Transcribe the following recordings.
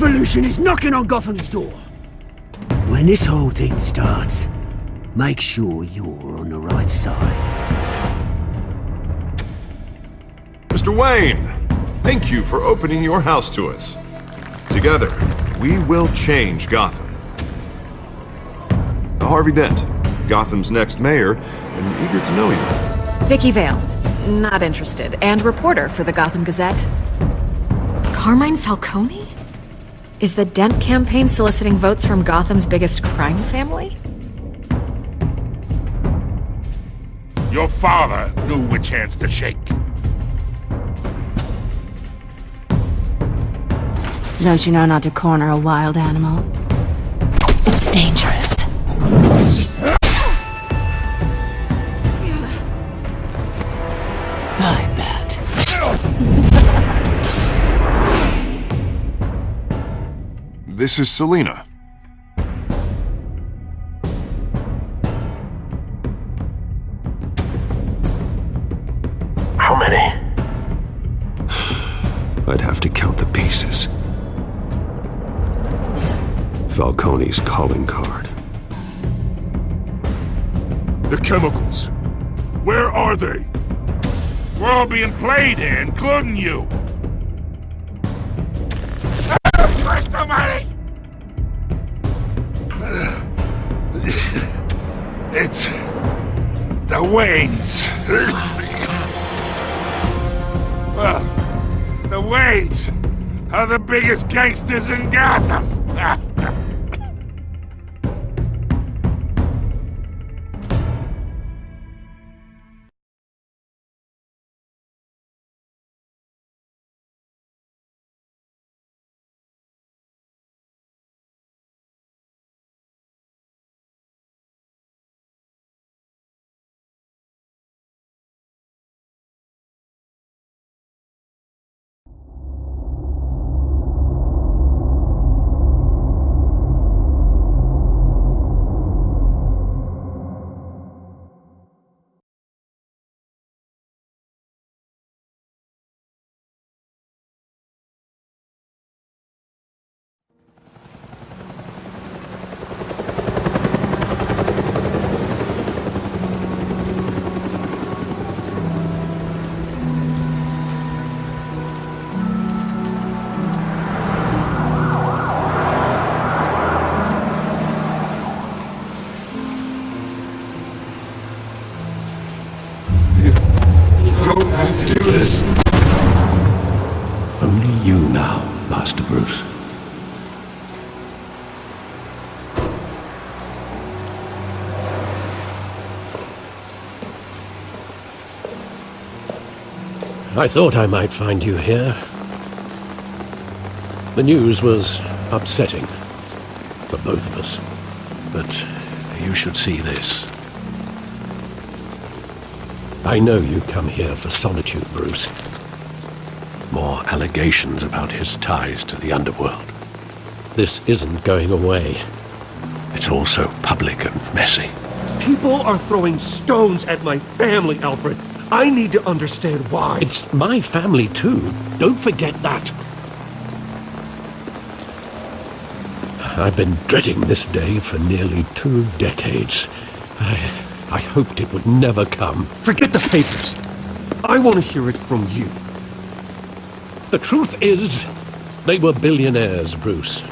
revolution is knocking on Gotham's door. When this whole thing starts, make sure you're on the right side. Mr. Wayne, thank you for opening your house to us. Together, we will change Gotham. Harvey Dent, Gotham's next mayor, and eager to know you. Vicky Vale, not interested, and reporter for the Gotham Gazette. Carmine Falcone? Is the Dent campaign soliciting votes from Gotham's biggest crime family? Your father knew which hands to shake. Don't you know not to corner a wild animal? It's dangerous. I bet. This is Selina. How many? I'd have to count the pieces. Falcone's calling card. The chemicals. Where are they? We're all being played here, including you. Christ almighty! It's the Waynes. Well, the Waynes are the biggest gangsters in Gotham. Only you now, Master Bruce. I thought I might find you here. The news was upsetting for both of us. But you should see this. I know you come here for solitude, Bruce. More allegations about his ties to the underworld. This isn't going away. It's all so public and messy. People are throwing stones at my family, Alfred. I need to understand why. It's my family, too. Don't forget that. I've been dreading this day for nearly 2 decades. I hoped it would never come. Forget the papers. I want to hear it from you. The truth is, they were billionaires, Bruce.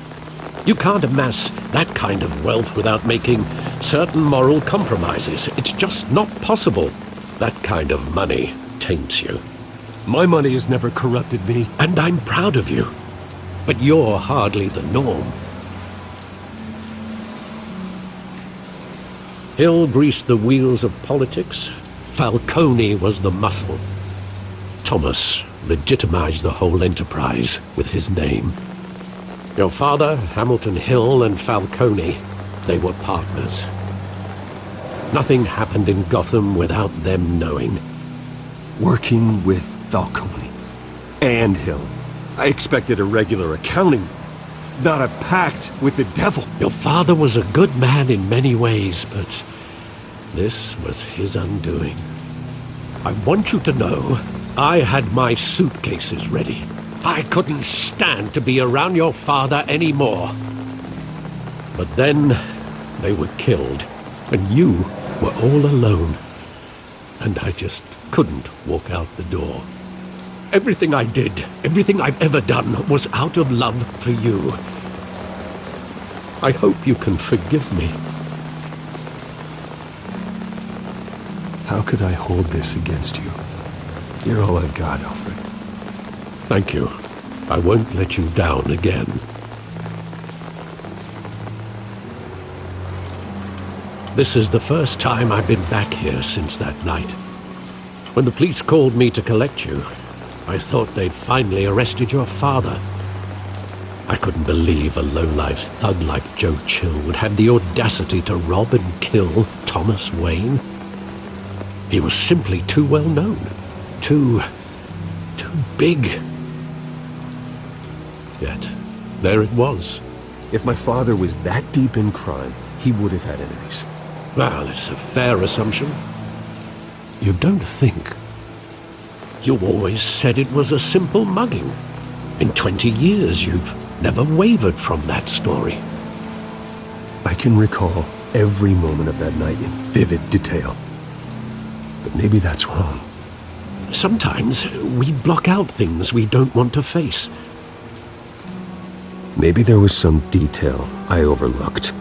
You can't amass that kind of wealth without making certain moral compromises. It's just not possible. That kind of money taints you. My money has never corrupted me. And I'm proud of you. But you're hardly the norm. Hill greased the wheels of politics. Falcone was the muscle. Thomas legitimized the whole enterprise with his name. Your father, Hamilton Hill, and Falcone, they were partners. Nothing happened in Gotham without them knowing. Working with Falcone and Hill. I expected a regular accounting, not a pact with the devil. Your father was a good man in many ways, but this was his undoing. I want you to know I had my suitcases ready. I couldn't stand to be around your father anymore. But then they were killed, and you were all alone. And I just couldn't walk out the door. Everything I did, everything I've ever done, was out of love for you. I hope you can forgive me. How could I hold this against you? You're all I've got, Alfred. Thank you. I won't let you down again. This is the first time I've been back here since that night. When the police called me to collect you, I thought they'd finally arrested your father. I couldn't believe a low-life thug like Joe Chill would have the audacity to rob and kill Thomas Wayne. He was simply too well known. Too big. Yet, there it was. If my father was that deep in crime, he would have had enemies. Well, it's a fair assumption. You don't think? You always said it was a simple mugging. In 20 years, you've never wavered from that story. I can recall every moment of that night in vivid detail. But maybe that's wrong. Sometimes we block out things we don't want to face. Maybe there was some detail I overlooked.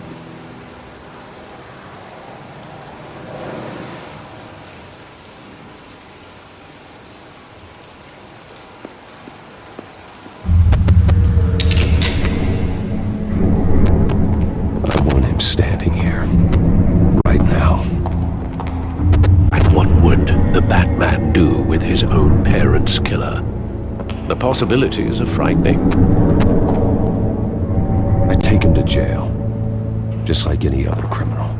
I want him standing here, right now. And what would the Batman do with his own parents' killer? The possibilities are frightening. I'd take him to jail, just like any other criminal.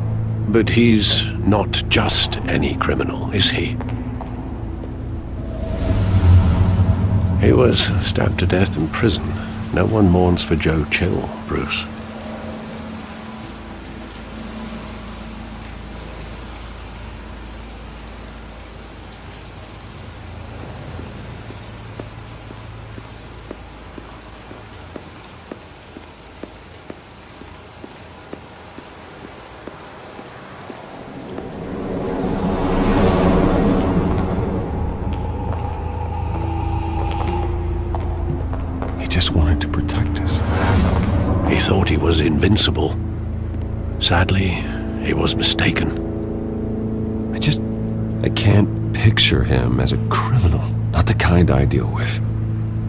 But he's not just any criminal, is he? He was stabbed to death in prison. No one mourns for Joe Chill, Bruce. Just wanted to protect us. He thought he was invincible. Sadly, he was mistaken. I can't picture him as a criminal. Not the kind I deal with.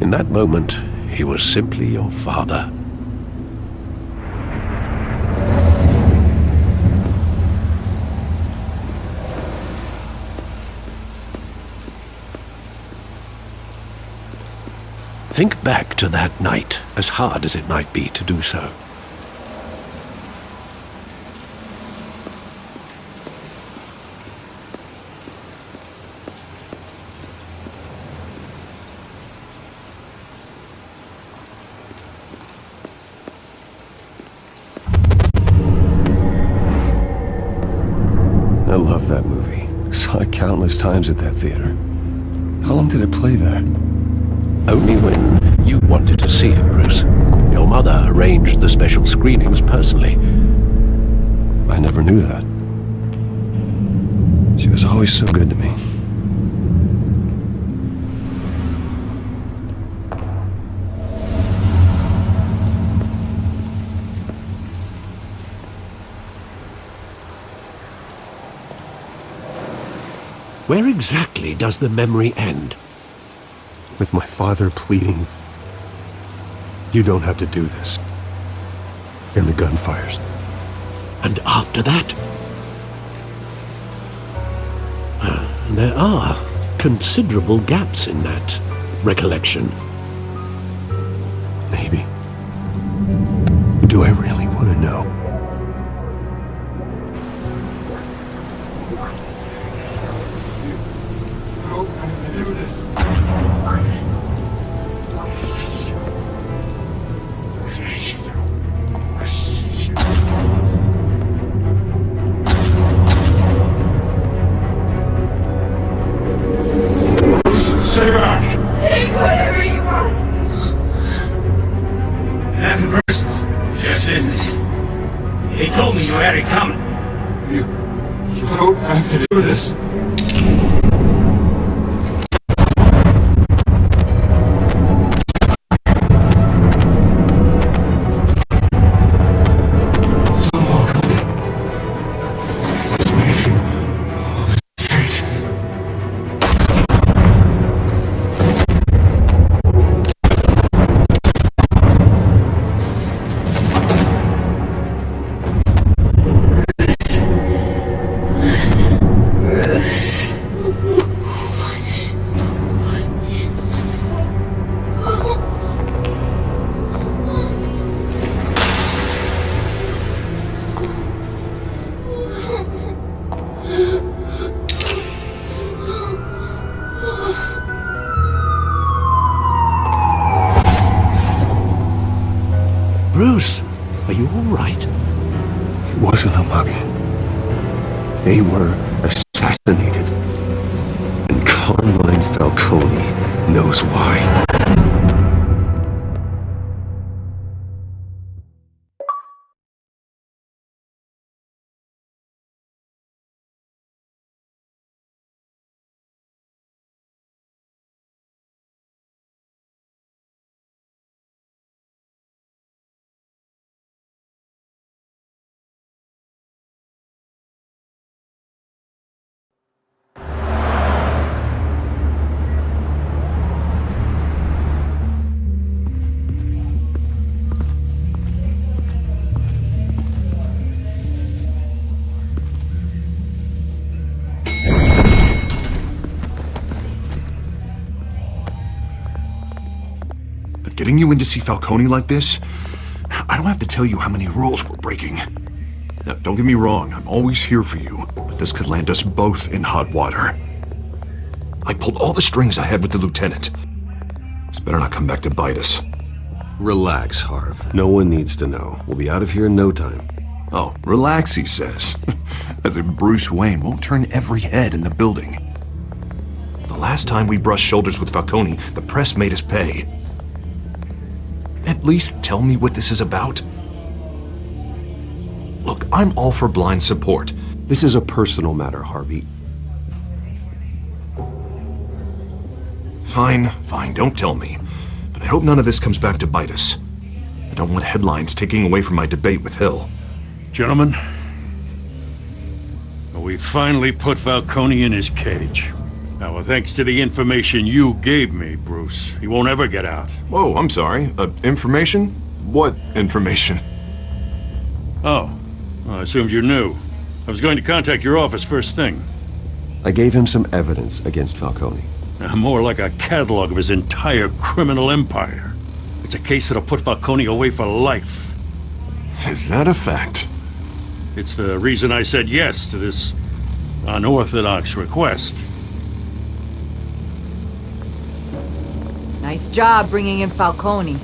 In that moment, he was simply your father. Think back to that night, as hard as it might be to do so. I love that movie. Saw it countless times at that theater. How long did it play there? Only when you wanted to see it, Bruce. Your mother arranged the special screenings personally. I never knew that. She was always so good to me. Where exactly does the memory end? With my father pleading, "You don't have to do this." And the gun fires. And after that? There are considerable gaps in that recollection. Maybe. Do I really want to know? Stay back! Take whatever you want! There he coming! You don't have to do this. Bruce, are you all right? It wasn't a mug. They were assassinated. And Carmine Falcone knows why. Getting you in to see Falcone like this? I don't have to tell you how many rules we're breaking. Now, don't get me wrong, I'm always here for you, but this could land us both in hot water. I pulled all the strings I had with the lieutenant. This better not come back to bite us. Relax, Harv. No one needs to know. We'll be out of here in no time. Oh, relax, he says. As if Bruce Wayne won't turn every head in the building. The last time we brushed shoulders with Falcone, the press made us pay. At least tell me what this is about. Look, I'm all for blind support. This is a personal matter, Harvey. Fine, don't tell me. But I hope none of this comes back to bite us. I don't want headlines taking away from my debate with Hill. Gentlemen, we finally put Falcone in his cage. Now, thanks to the information you gave me, Bruce, he won't ever get out. Whoa, I'm sorry. Information? What information? Oh, well, I assumed you knew. I was going to contact your office first thing. I gave him some evidence against Falcone. More like a catalog of his entire criminal empire. It's a case that'll put Falcone away for life. Is that a fact? It's the reason I said yes to this unorthodox request. Nice job bringing in Falcone.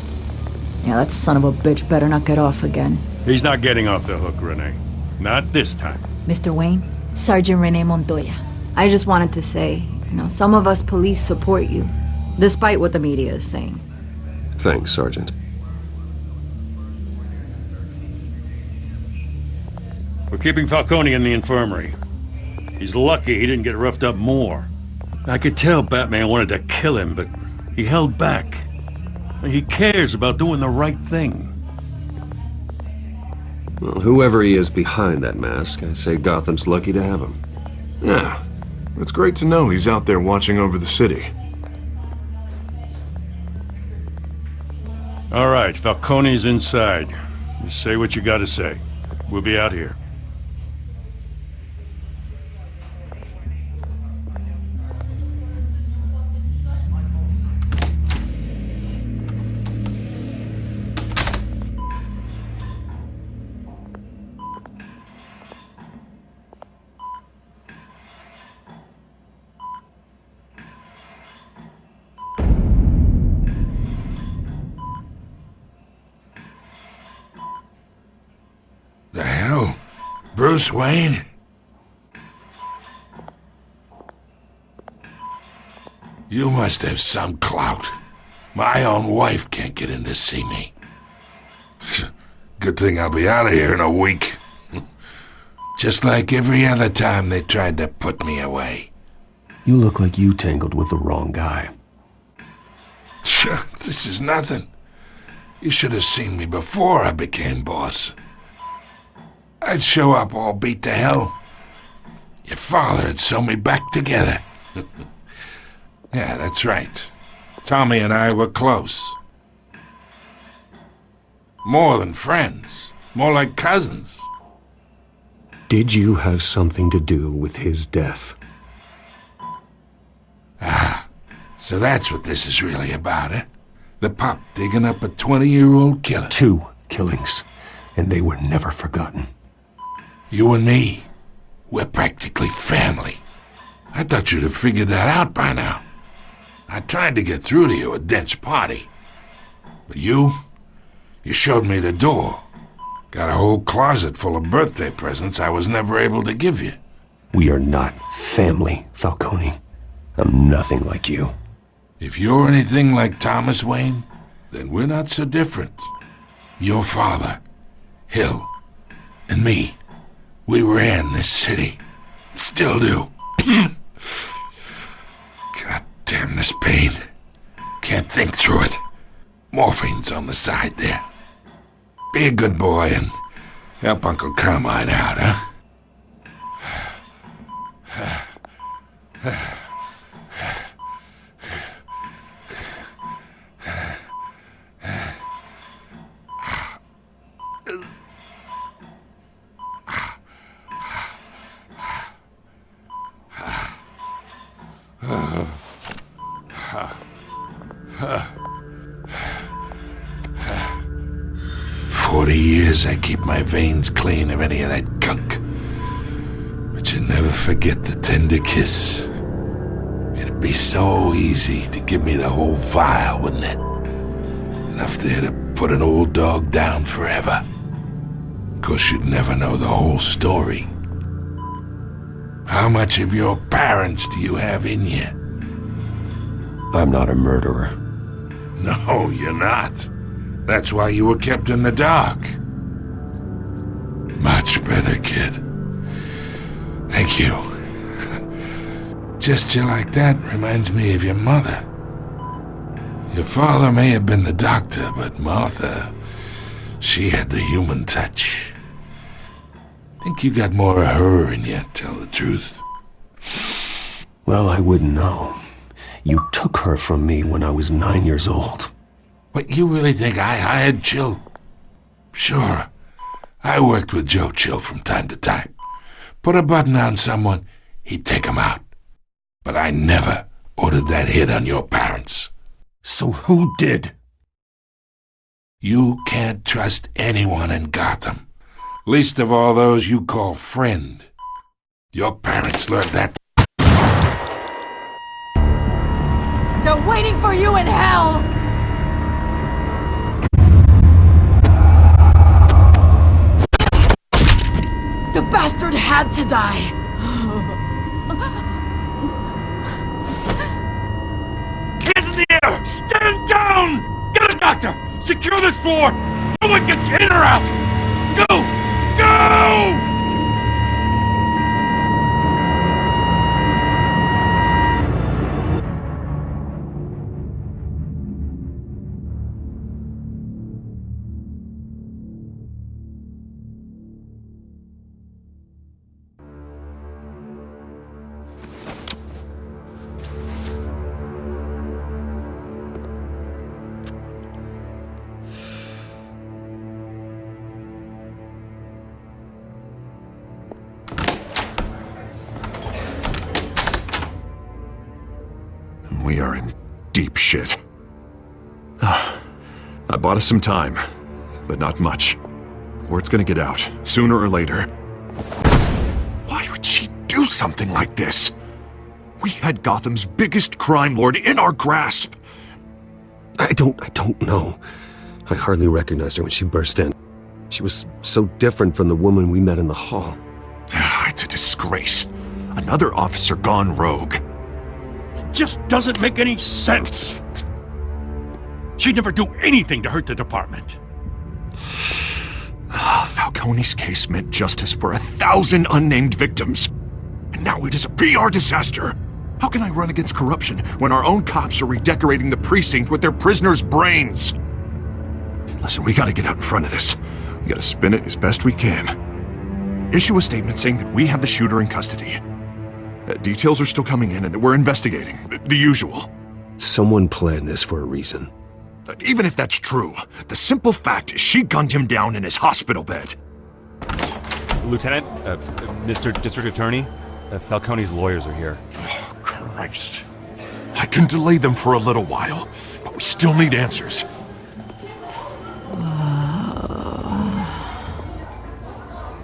Yeah, that son of a bitch better not get off again. He's not getting off the hook, Renee. Not this time. Mr. Wayne, Sergeant Renee Montoya. I just wanted to say, some of us police support you, despite what the media is saying. Thanks, Sergeant. We're keeping Falcone in the infirmary. He's lucky he didn't get roughed up more. I could tell Batman wanted to kill him, but he held back. He cares about doing the right thing. Well, whoever he is behind that mask, I say Gotham's lucky to have him. Yeah, it's great to know he's out there watching over the city. All right, Falcone's inside. You say what you gotta say. We'll be out here. The hell? Bruce Wayne? You must have some clout. My own wife can't get in to see me. Good thing I'll be out of here in a week. Just like every other time they tried to put me away. You look like you tangled with the wrong guy. This is nothing. You should have seen me before I became boss. I'd show up all beat to hell. Your father had sewn me back together. Yeah, that's right. Tommy and I were close. More than friends. More like cousins. Did you have something to do with his death? Ah, so that's what this is really about, eh? The pup digging up a 20-year-old killer. 2 killings, and they were never forgotten. You and me, we're practically family. I thought you'd have figured that out by now. I tried to get through to you at Dent's party. But you showed me the door. Got a whole closet full of birthday presents I was never able to give you. We are not family, Falcone. I'm nothing like you. If you're anything like Thomas Wayne, then we're not so different. Your father, Hill, and me, we ran this city. Still do. God damn this pain. Can't think through it. Morphine's on the side there. Be a good boy and help Uncle Carmine out, huh? 40 years I keep my veins clean of any of that gunk. But you never forget the tender kiss. It'd be so easy to give me the whole vial, wouldn't it? Enough there to put an old dog down forever. Of course, you'd never know the whole story. How much of your parents do you have in you? I'm not a murderer. No, you're not. That's why you were kept in the dark. Much better, kid. Thank you. Gesture like that reminds me of your mother. Your father may have been the doctor, but Martha, she had the human touch. Think you got more of her in you, tell the truth. Well, I wouldn't know. You took her from me when I was 9 years old. But you really think I hired Chill? Sure. I worked with Joe Chill from time to time. Put a button on someone, he'd take him out. But I never ordered that hit on your parents. So who did? You can't trust anyone in Gotham. Least of all those you call friend. Your parents learned that. They're waiting for you in hell! The bastard had to die! Hands in the air! Stand down! Get a doctor! Secure this floor! No one gets in or out! Go! Go! We are in deep shit. I bought us some time, but not much. Word's gonna get out, sooner or later. Why would she do something like this? We had Gotham's biggest crime lord in our grasp. I don't know. I hardly recognized her when she burst in. She was so different from the woman we met in the hall. It's a disgrace. Another officer gone rogue. Just doesn't make any sense. She'd never do anything to hurt the department. Falcone. Falcone's case meant justice for 1,000 unnamed victims. And now it is a PR disaster. How can I run against corruption when our own cops are redecorating the precinct with their prisoners' brains? Listen, we gotta get out in front of this. We gotta spin it as best we can. Issue a statement saying that we have the shooter in custody. Details are still coming in and that we're investigating. The usual. Someone planned this for a reason. Even if that's true, the simple fact is she gunned him down in his hospital bed. Lieutenant, Mr. District Attorney, Falcone's lawyers are here. Oh, Christ. I can delay them for a little while, but we still need answers.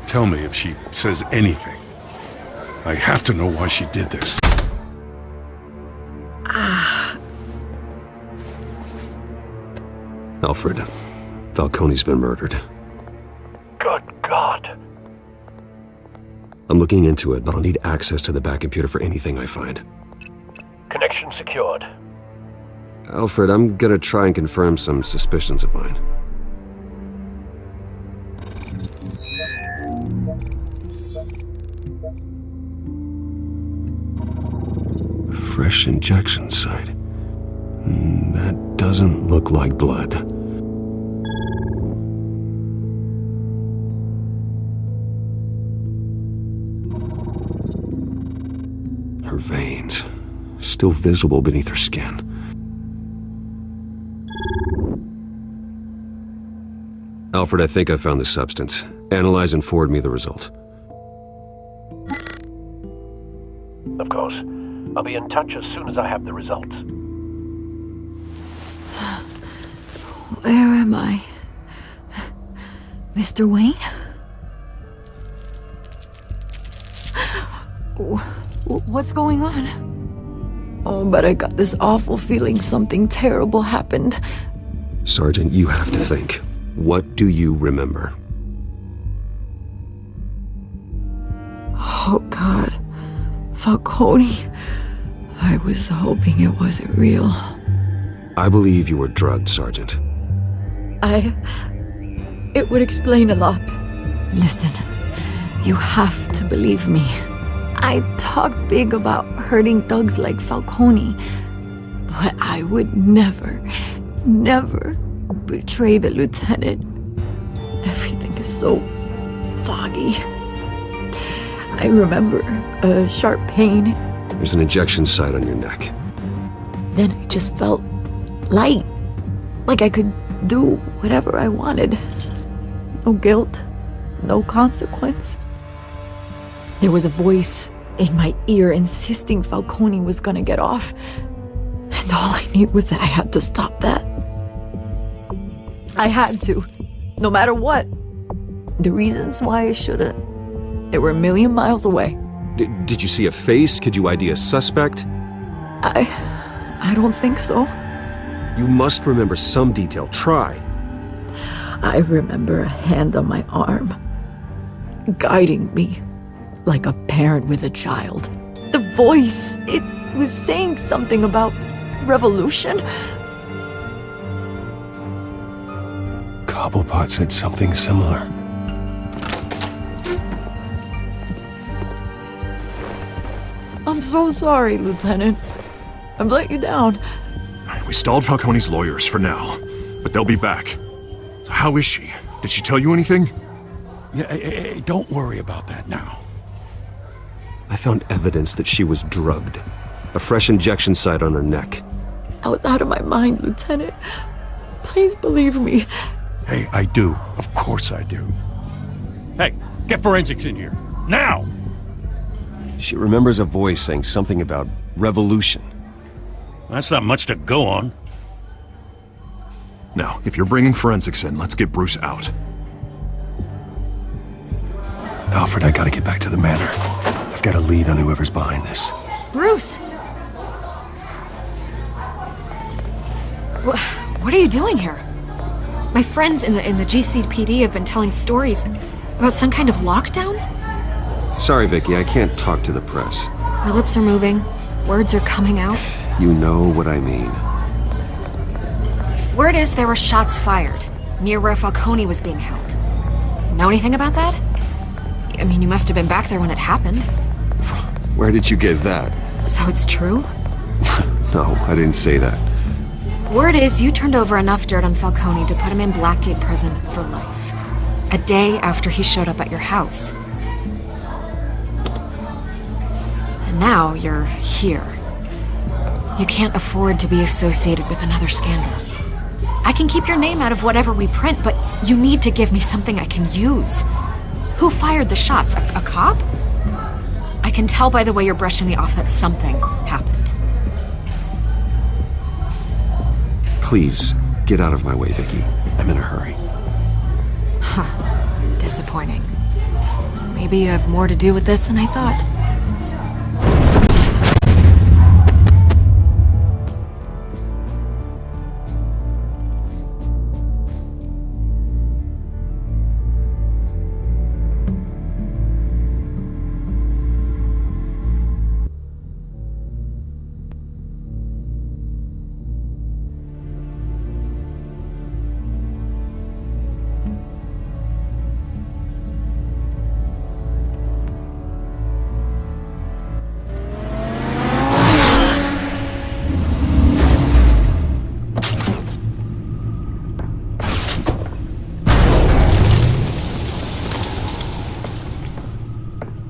Tell me if she says anything. I have to know why she did this. Alfred, Falcone's been murdered. Good God. I'm looking into it, but I'll need access to the back computer for anything I find. Connection secured. Alfred, I'm gonna try and confirm some suspicions of mine. Fresh injection site. That doesn't look like blood. Her veins, still visible beneath her skin. Alfred, I think I found the substance. Analyze and forward me the result. Of course. I'll be in touch as soon as I have the results. Where am I? Mr. Wayne? What's going on? Oh, but I got this awful feeling something terrible happened. Sergeant, you have to think. What do you remember? Oh, God. Falcone. I was hoping it wasn't real. I believe you were drugged, Sergeant. It would explain a lot. Listen, you have to believe me. I talk big about hurting thugs like Falcone, but I would never betray the lieutenant. Everything is so foggy. I remember a sharp pain. There's an injection site on your neck. Then I just felt light, like I could do whatever I wanted. No guilt, no consequence. There was a voice in my ear insisting Falcone was gonna get off. And all I knew was that I had to stop that. I had to, no matter what. The reasons why I shouldn't, they were a million miles away. Did you see a face? Could you ID a suspect? I don't think so. You must remember some detail. Try. I remember a hand on my arm, guiding me like a parent with a child. The voice, it was saying something about revolution. Cobblepot said something similar. I'm so sorry, Lieutenant. I've let you down. We stalled Falcone's lawyers for now, but they'll be back. So how is she? Did she tell you anything? Yeah, hey, don't worry about that now. I found evidence that she was drugged. A fresh injection site on her neck. I was out of my mind, Lieutenant. Please believe me. Hey, I do. Of course I do. Hey, get forensics in here. Now! She remembers a voice saying something about revolution. That's not much to go on. Now, if you're bringing forensics in, let's get Bruce out. Alfred, I gotta get back to the manor. I've got a lead on whoever's behind this. Bruce! What are you doing here? My friends in the GCPD have been telling stories about some kind of lockdown? Sorry, Vicky, I can't talk to the press. My lips are moving. Words are coming out. You know what I mean. Word is there were shots fired near where Falcone was being held. Know anything about that? I mean, you must have been back there when it happened. Where did you get that? So it's true? No, I didn't say that. Word is you turned over enough dirt on Falcone to put him in Blackgate Prison for life. A day after he showed up at your house. And now you're here. You can't afford to be associated with another scandal. I can keep your name out of whatever we print, but you need to give me something I can use. Who fired the shots? A cop? I can tell by the way you're brushing me off that something happened. Please, get out of my way, Vicky. I'm in a hurry. Huh. Disappointing. Maybe you have more to do with this than I thought.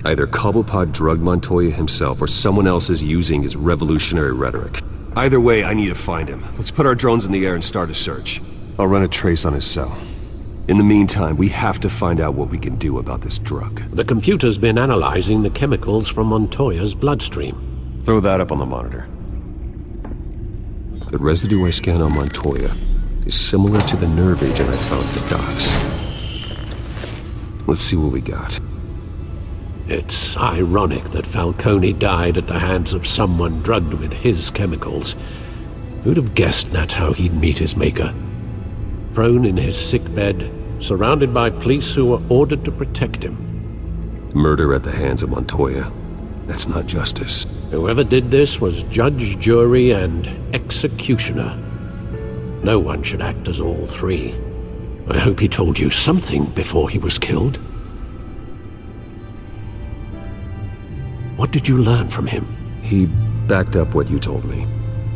Either Cobblepot drugged Montoya himself, or someone else is using his revolutionary rhetoric. Either way, I need to find him. Let's put our drones in the air and start a search. I'll run a trace on his cell. In the meantime, we have to find out what we can do about this drug. The computer's been analyzing the chemicals from Montoya's bloodstream. Throw that up on the monitor. The residue I scanned on Montoya is similar to the nerve agent I found at the docks. Let's see what we got. It's ironic that Falcone died at the hands of someone drugged with his chemicals. Who'd have guessed that's how he'd meet his maker? Prone in his sickbed, surrounded by police who were ordered to protect him. Murder at the hands of Montoya. That's not justice. Whoever did this was judge, jury, and executioner. No one should act as all three. I hope he told you something before he was killed. What did you learn from him? He backed up what you told me.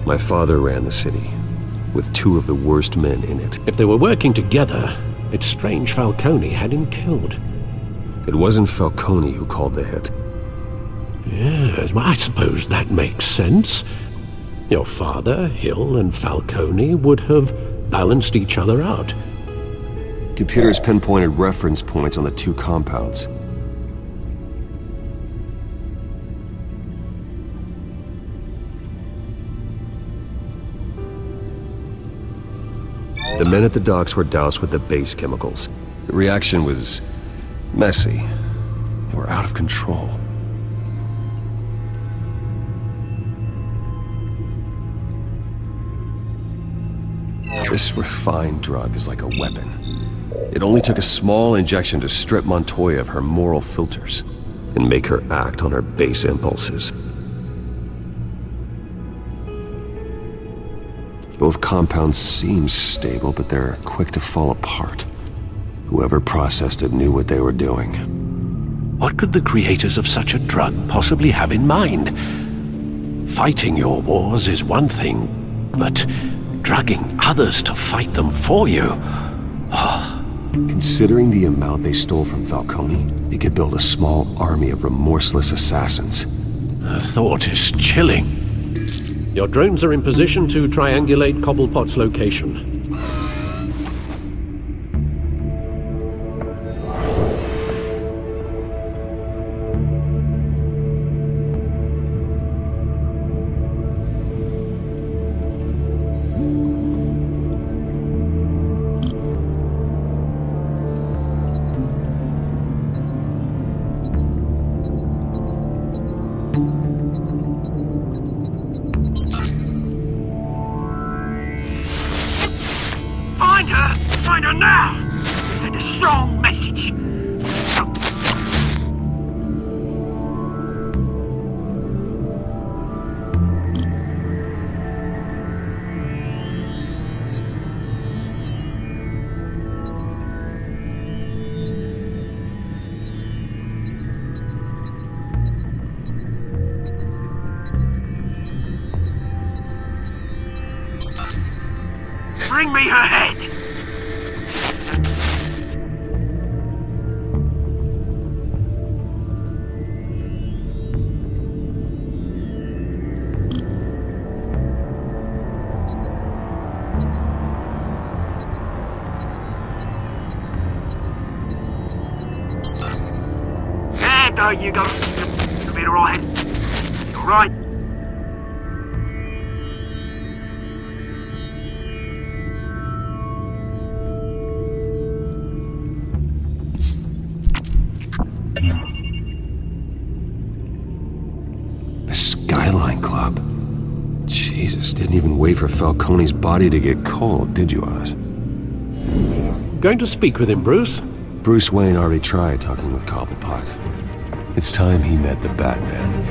My father ran the city, with two of the worst men in it. If they were working together, it's strange Falcone had him killed. It wasn't Falcone who called the hit. Yes, well, I suppose that makes sense. Your father, Hill, and Falcone would have balanced each other out. Computers pinpointed reference points on the two compounds. The men at the docks were doused with the base chemicals. The reaction was messy. They were out of control. This refined drug is like a weapon. It only took a small injection to strip Montoya of her moral filters and make her act on her base impulses. Both compounds seem stable, but they're quick to fall apart. Whoever processed it knew what they were doing. What could the creators of such a drug possibly have in mind? Fighting your wars is one thing, but drugging others to fight them for you? Oh. Considering the amount they stole from Falcone, they could build a small army of remorseless assassins. The thought is chilling. Your drones are in position to triangulate Cobblepot's location. Find her now! Send a strong message! Bring me her head! There you go. You'll be alright. Alright. The Skyline Club. Jesus, didn't even wait for Falcone's body to get cold, did you, Oz? Going to speak with him, Bruce? Bruce Wayne already tried talking with Cobblepot. It's time he met the Batman.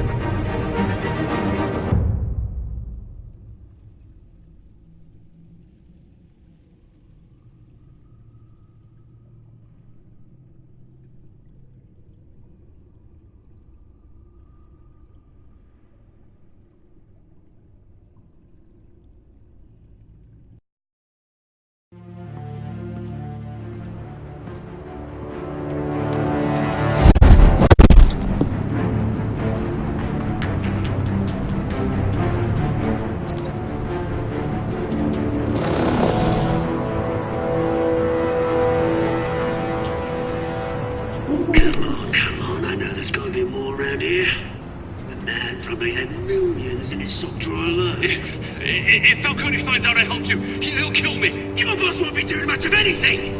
If Falcone finds out I helped you, he'll kill me. Your boss won't be doing much of anything.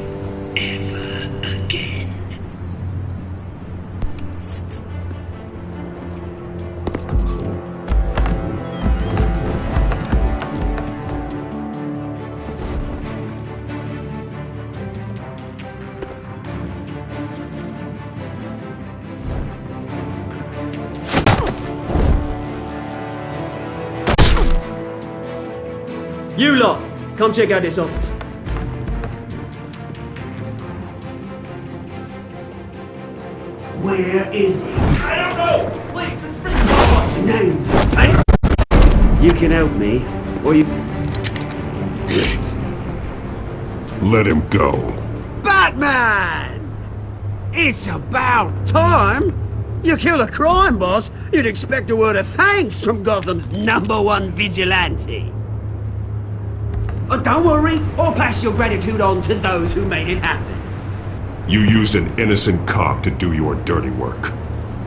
Ever again. You lot, come check out this office. Where is he? I don't know! Please, this is Names. You can help me, or you... Let him go. Batman! It's about time! You kill a crime boss, you'd expect a word of thanks from Gotham's #1 vigilante. Oh, don't worry, I'll pass your gratitude on to those who made it happen. You used an innocent cop to do your dirty work.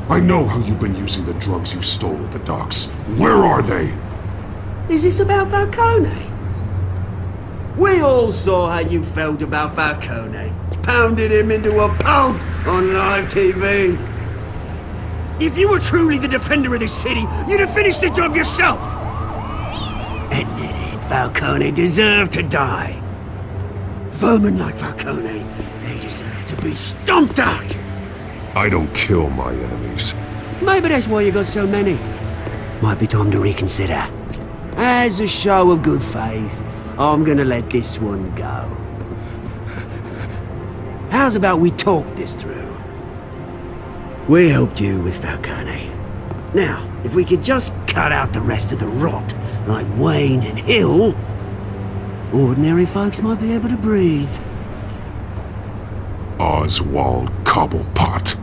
I know how you've been using the drugs you stole at the docks. Where are they? Is this about Falcone? We all saw how you felt about Falcone. Pounded him into a pulp on live TV. If you were truly the defender of this city, you'd have finished the job yourself. Admit it, Falcone deserved to die. Vermin like Falcone, they deserve to be stomped out. I don't kill my enemies. Maybe that's why you got so many. Might be time to reconsider. As a show of good faith, I'm gonna let this one go. How's about we talk this through? We helped you with Falcone. Now, if we could just cut out the rest of the rot, like Wayne and Hill, ordinary folks might be able to breathe. Oswald Cobblepot.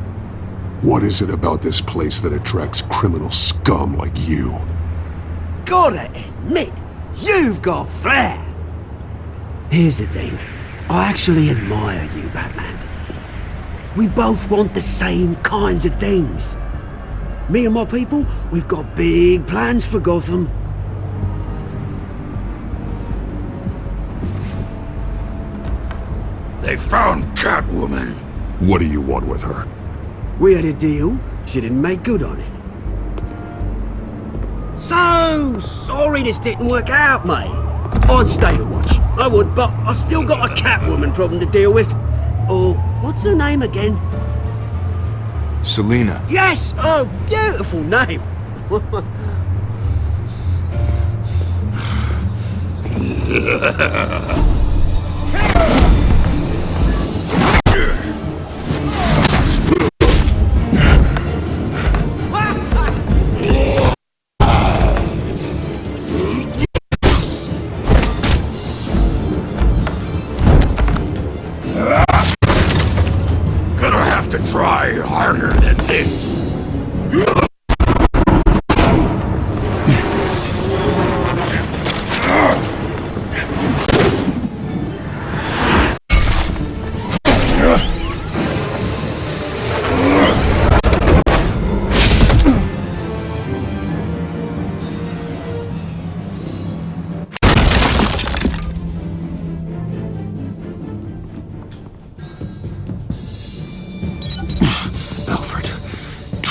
What is it about this place that attracts criminal scum like you? Gotta admit, you've got flair. Here's the thing. I actually admire you, Batman. We both want the same kinds of things. Me and my people, we've got big plans for Gotham. They found Catwoman. What do you want with her? We had a deal. She didn't make good on it. So sorry this didn't work out, mate. I'd stay to watch. I would, but I still got a Catwoman problem to deal with. Oh, what's her name again? Selina. Yes! Oh, beautiful name.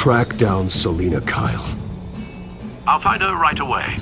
track down Selina Kyle. I'll find her right away.